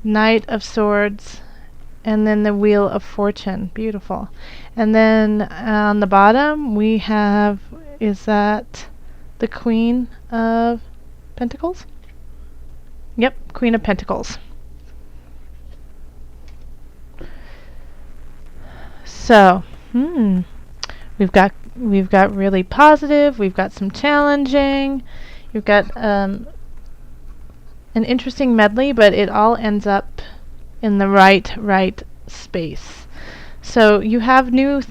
Knight of Swords, and then the Wheel of Fortune. Beautiful. And then on the bottom we have, is that the Queen of Pentacles? Yep, Queen of Pentacles. So, we've got really positive, we've got some challenging, you've got an interesting medley, but it all ends up in the right space. So you have new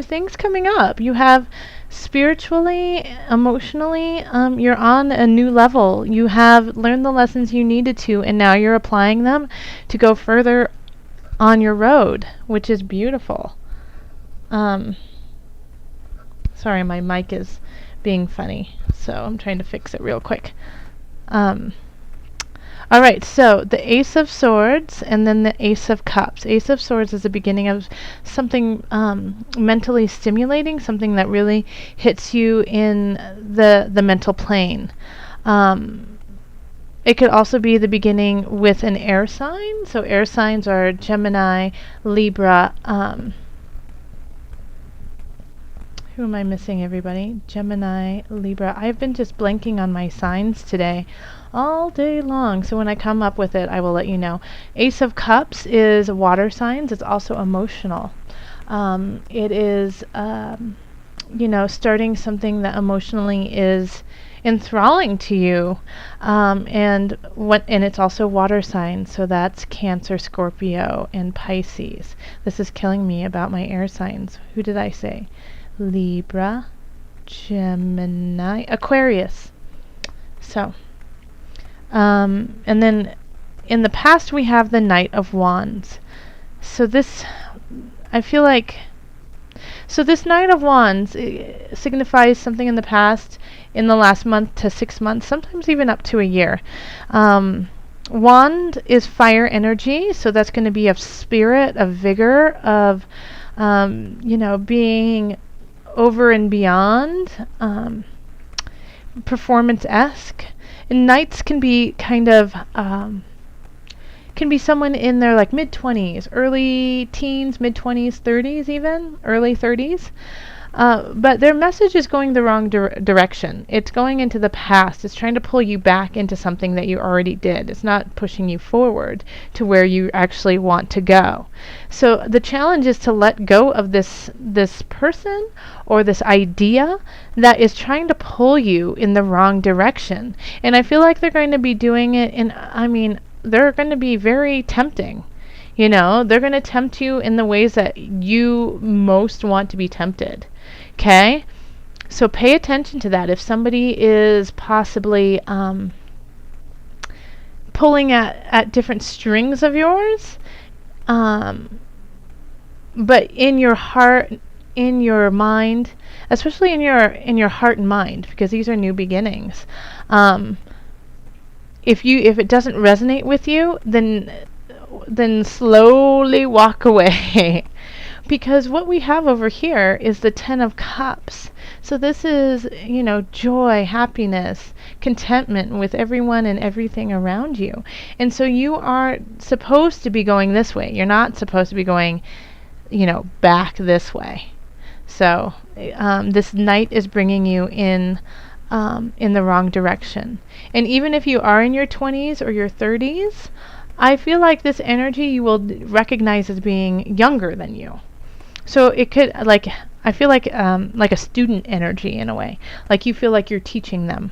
things coming up. You have spiritually, emotionally, you're on a new level. You have learned the lessons you needed to, and now you're applying them to go further on your road, which is beautiful. Sorry, my mic is being funny, so I'm trying to fix it real quick. All right, so the Ace of Swords and then the Ace of Cups. Ace of Swords is the beginning of something mentally stimulating, something that really hits you in the mental plane. It could also be the beginning with an air sign. So air signs are Gemini, Libra. Who am I missing, everybody? Gemini, Libra. I've been just blanking on my signs today all day long, so when I come up with it I will let you know. Ace of Cups is water signs. It's also emotional. It is starting something that emotionally is enthralling to you, and it's also water signs, so that's Cancer, Scorpio, and Pisces. This is killing me about my air signs. Who did I say? Libra, Gemini, Aquarius. So and then in the past we have the Knight of Wands. So this, I feel like, so this Knight of Wands signifies something in the past, in the last month to 6 months, sometimes even up to a year. Wand is fire energy, so that's going to be of spirit, of vigor, of being over and beyond, performance-esque. And knights can be kind of can be someone in their like mid-20s, early teens, mid-20s, 30s even, early 30s. But their message is going the wrong direction. It's going into the past. It's trying to pull you back into something that you already did. It's not pushing you forward to where you actually want to go. So the challenge is to let go of this person or this idea that is trying to pull you in the wrong direction. And I feel like they're going to be doing it they're going to be very tempting. They're going to tempt you in the ways that you most want to be tempted. Okay? So pay attention to that. If somebody is possibly pulling at different strings of yours, but in your heart, in your mind, especially in your heart and mind, because these are new beginnings. If it doesn't resonate with you, then slowly walk away. Because what we have over here is the Ten of Cups. So this is, joy, happiness, contentment with everyone and everything around you. And so you are supposed to be going this way. You're not supposed to be going, back this way. So this Knight is bringing you in the wrong direction. And even if you are in your 20s or your 30s, I feel like this energy you will recognize as being younger than you. So it could, I feel like a student energy in a way. Like you feel like you're teaching them.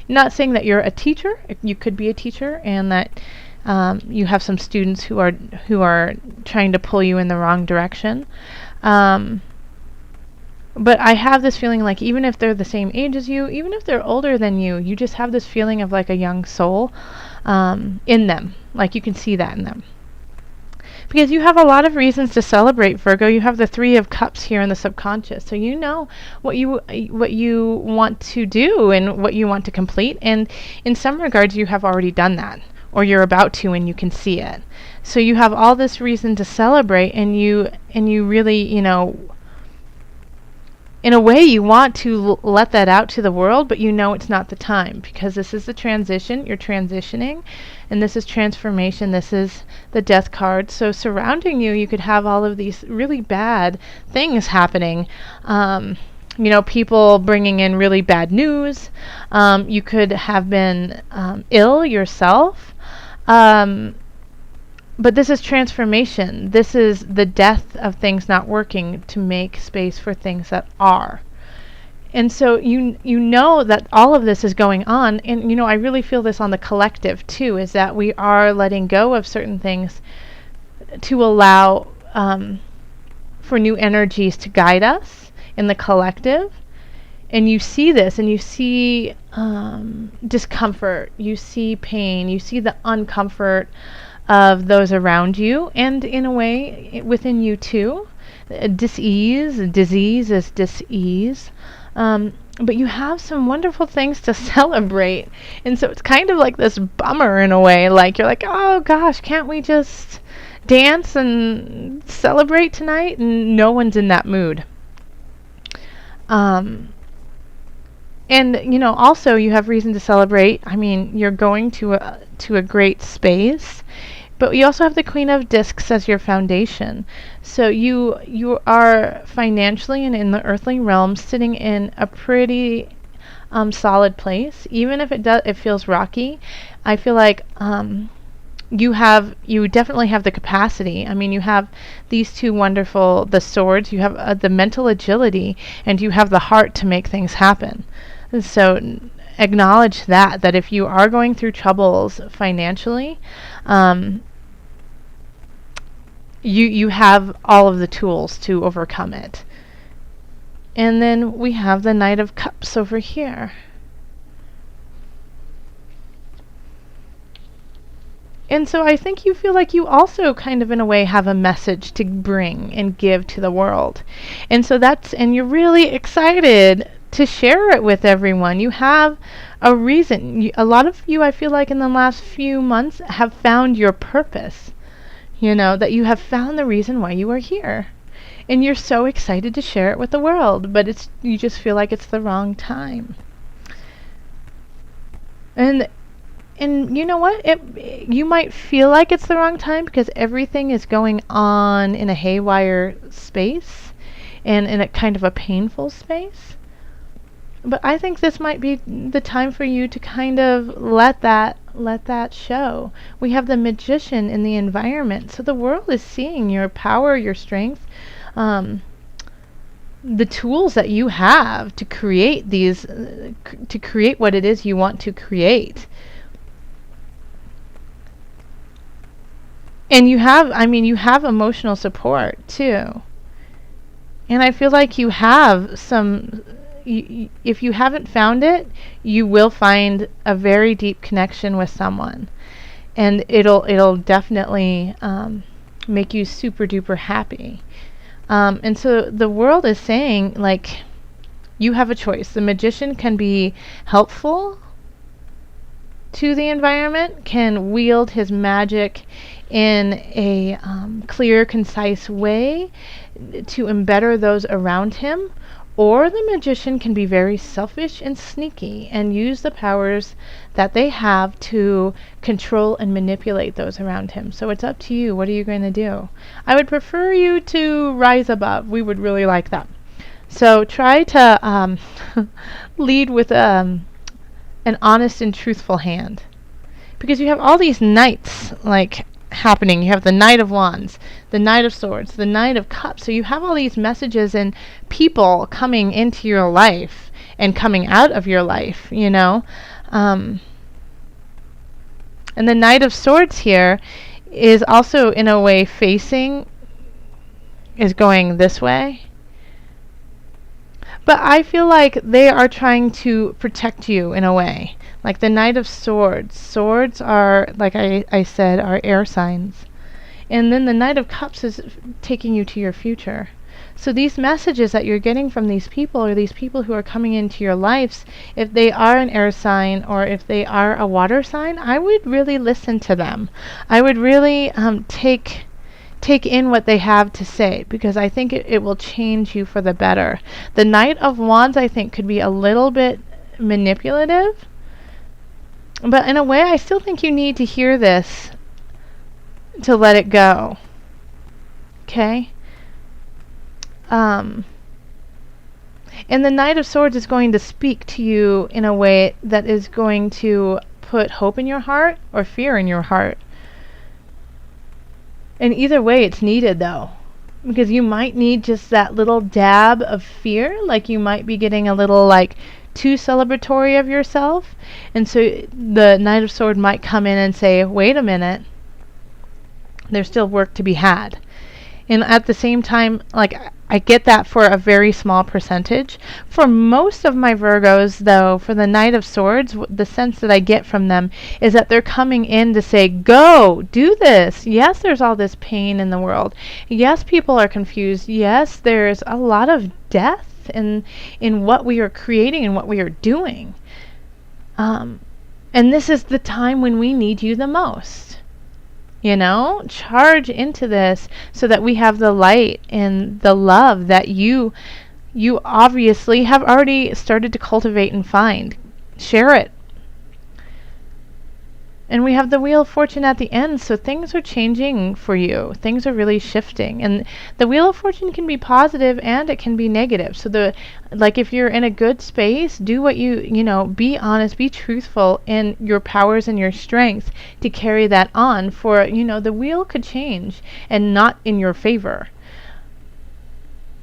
Not saying that you're a teacher. You could be a teacher, and that you have some students who are trying to pull you in the wrong direction. But I have this feeling like even if they're the same age as you, even if they're older than you, you just have this feeling of like a young soul in them. Like you can see that in them. Because you have a lot of reasons to celebrate, Virgo. You have the Three of Cups here in the subconscious. So you know what you want to do and what you want to complete. And in some regards, you have already done that. Or you're about to, and you can see it. So you have all this reason to celebrate, and you really, in a way, you want to let that out to the world, but you know it's not the time, because this is the transition. You're transitioning, and this is transformation. This is the death card. So surrounding you, you could have all of these really bad things happening. People bringing in really bad news. You could have been ill yourself. But this is transformation. This is the death of things not working to make space for things that are. And so you know that all of this is going on. And, I really feel this on the collective, too, is that we are letting go of certain things to allow for new energies to guide us in the collective. And you see this, and you see discomfort, you see pain, you see the uncomfort of those around you, and in a way within you too. Disease is dis-ease. But you have some wonderful things to celebrate. And so it's kind of like this bummer in a way. Like, you're like, oh gosh, can't we just dance and celebrate tonight? And no one's in that mood. And, also you have reason to celebrate. I mean, you're going to a great space. But you also have the Queen of Discs as your foundation. So you are financially and in the earthly realm sitting in a pretty solid place. Even if it feels rocky, I feel like you definitely have the capacity. I mean, you have these two wonderful, the swords, you have the mental agility, and you have the heart to make things happen. So acknowledge that if you are going through troubles financially, you have all of the tools to overcome it. And then we have the Knight of Cups over here. And so I think you feel like you also kind of in a way have a message to bring and give to the world. And so and you're really excited to share it with everyone. You have a reason. A lot of you, I feel like in the last few months, have found your purpose. That you have found the reason why you are here. And you're so excited to share it with the world, but you just feel like it's the wrong time. And you know what? You might feel like it's the wrong time because everything is going on in a haywire space and in a kind of a painful space. But I think this might be the time for you to kind of let that show. We have the Magician in the environment, so the world is seeing your power, your strength, the tools that you have to create to create what it is you want to create. And you have emotional support too. And I feel like you have some. If you haven't found it, you will find a very deep connection with someone, and it'll definitely make you super duper happy. And so the world is saying, like, you have a choice. The Magician can be helpful to the environment, can wield his magic in a clear, concise way to embetter those around him. Or the Magician can be very selfish and sneaky and use the powers that they have to control and manipulate those around him. So it's up to you. What are you going to do? I would prefer you to rise above. We would really like that. So try to lead with an honest and truthful hand. Because you have all these knights, like, happening. You have the Knight of Wands, the Knight of Swords, the Knight of Cups. So you have all these messages and people coming into your life and coming out of your life, And the Knight of Swords here is also in a way is going this way. But I feel like they are trying to protect you in a way. Like the Knight of Swords. Swords are, like I said, are air signs. And then the Knight of Cups is taking you to your future. So these messages that you're getting from these people, or these people who are coming into your lives, if they are an air sign or if they are a water sign, I would really listen to them. I would really take take in what they have to say, because I think it will change you for the better. The Knight of Wands, I think, could be a little bit manipulative, but in a way, I still think you need to hear this to let it go. Okay? And the Knight of Swords is going to speak to you in a way that is going to put hope in your heart or fear in your heart. And either way, it's needed, though, because you might need just that little dab of fear, like you might be getting a little like too celebratory of yourself. And so the Knight of Swords might come in and say, wait a minute, there's still work to be had. And at the same time, like, I get that for a very small percentage. For most of my Virgos, though, for the Knight of Swords, the sense that I get from them is that they're coming in to say, go, do this. Yes, there's all this pain in the world. Yes, people are confused. Yes, there's a lot of death in what we are creating and what we are doing. And this is the time when we need you the most. You know, charge into this so that we have the light and the love that you obviously have already started to cultivate and find. Share it. And we have the Wheel of Fortune at the end, so things are changing for you. Things are really shifting. And the Wheel of Fortune can be positive and it can be negative. So if you're in a good space, do what you know, be honest, be truthful in your powers and your strength to carry that on, for, you know, the wheel could change and not in your favor.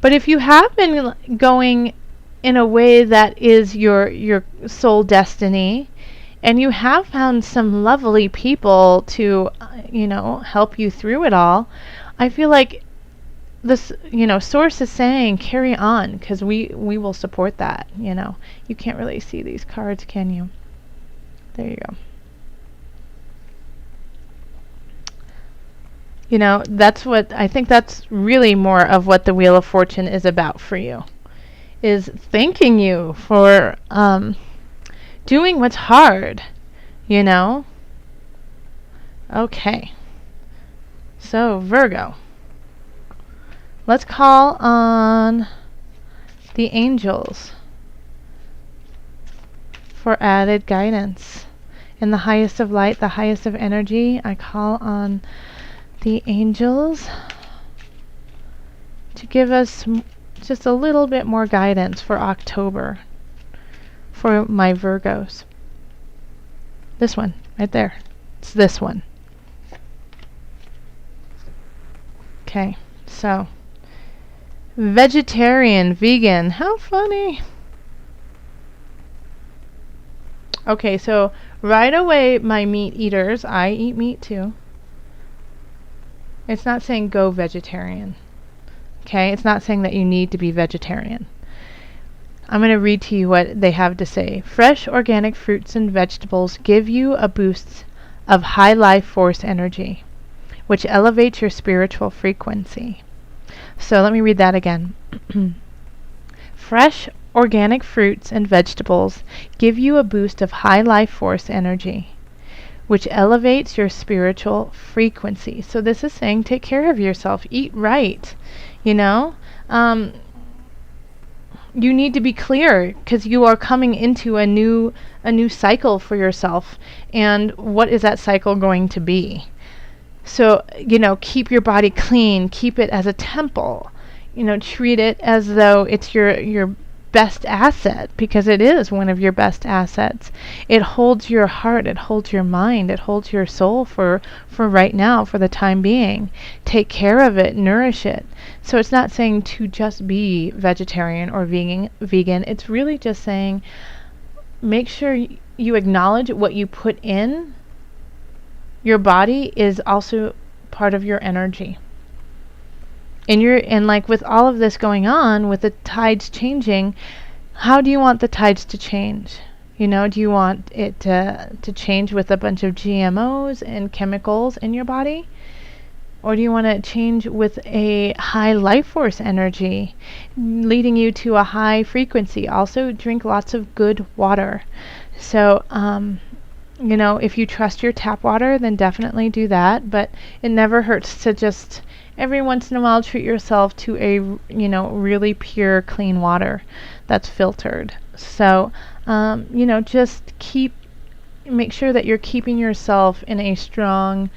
But if you have been going in a way that is your soul destiny, and you have found some lovely people to, you know, help you through it all, I feel like this, you know, Source is saying carry on, because we will support that, you know. You can't really see these cards, can you? There you go. You know, I think that's really more of what the Wheel of Fortune is about for you, is thanking you for doing what's hard, you know? Okay. So, Virgo. Let's call on the angels for added guidance. In the highest of light, the highest of energy, I call on the angels to give us just a little bit more guidance for October. For my Virgos. This one, right there. It's this one. Okay, so vegetarian, vegan, how funny. Okay, so right away, my meat eaters, I eat meat too. It's not saying go vegetarian. Okay, it's not saying that you need to be vegetarian. I'm going to read to you what they have to say. Fresh organic fruits and vegetables give you a boost of high life force energy, which elevates your spiritual frequency. So let me read that again. Fresh organic fruits and vegetables give you a boost of high life force energy, which elevates your spiritual frequency. So this is saying take care of yourself, eat right, you know? You need to be clear, because you are coming into a new cycle for yourself. And what is that cycle going to be? So, you know, keep your body clean, keep it as a temple. You know, treat it as though it's your best asset, because it is one of your best assets. It holds your heart, it holds your mind, it holds your soul for right now, for the time being. Take care of it, nourish it. So it's not saying to just be vegetarian or vegan. It's really just saying make sure you acknowledge what you put in your body is also part of your energy. And like with all of this going on, with the tides changing, how do you want the tides to change? You know, do you want it to change with a bunch of GMOs and chemicals in your body? Or do you want to change with a high life force energy, leading you to a high frequency? Also, drink lots of good water. So, You know, if you trust your tap water, then definitely do that, but it never hurts to just every once in a while treat yourself to a, you know, really pure, clean water that's filtered. So, you know, just make sure that you're keeping yourself in a strong,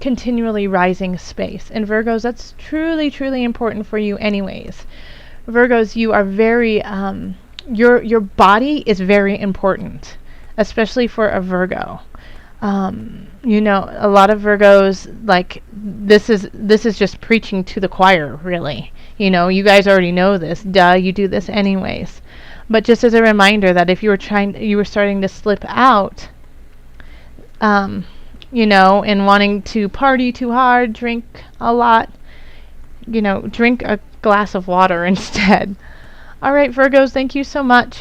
continually rising space. And Virgos, that's truly, truly important for you anyways. Virgos, you are very, your body is very important, especially for a Virgo. You know, a lot of Virgos, like, this is just preaching to the choir, really. You know, you guys already know this. Duh, you do this anyways. But just as a reminder that if you were starting to slip out, you know, and wanting to party too hard, drink a lot, you know, drink a glass of water instead. All right, Virgos, thank you so much.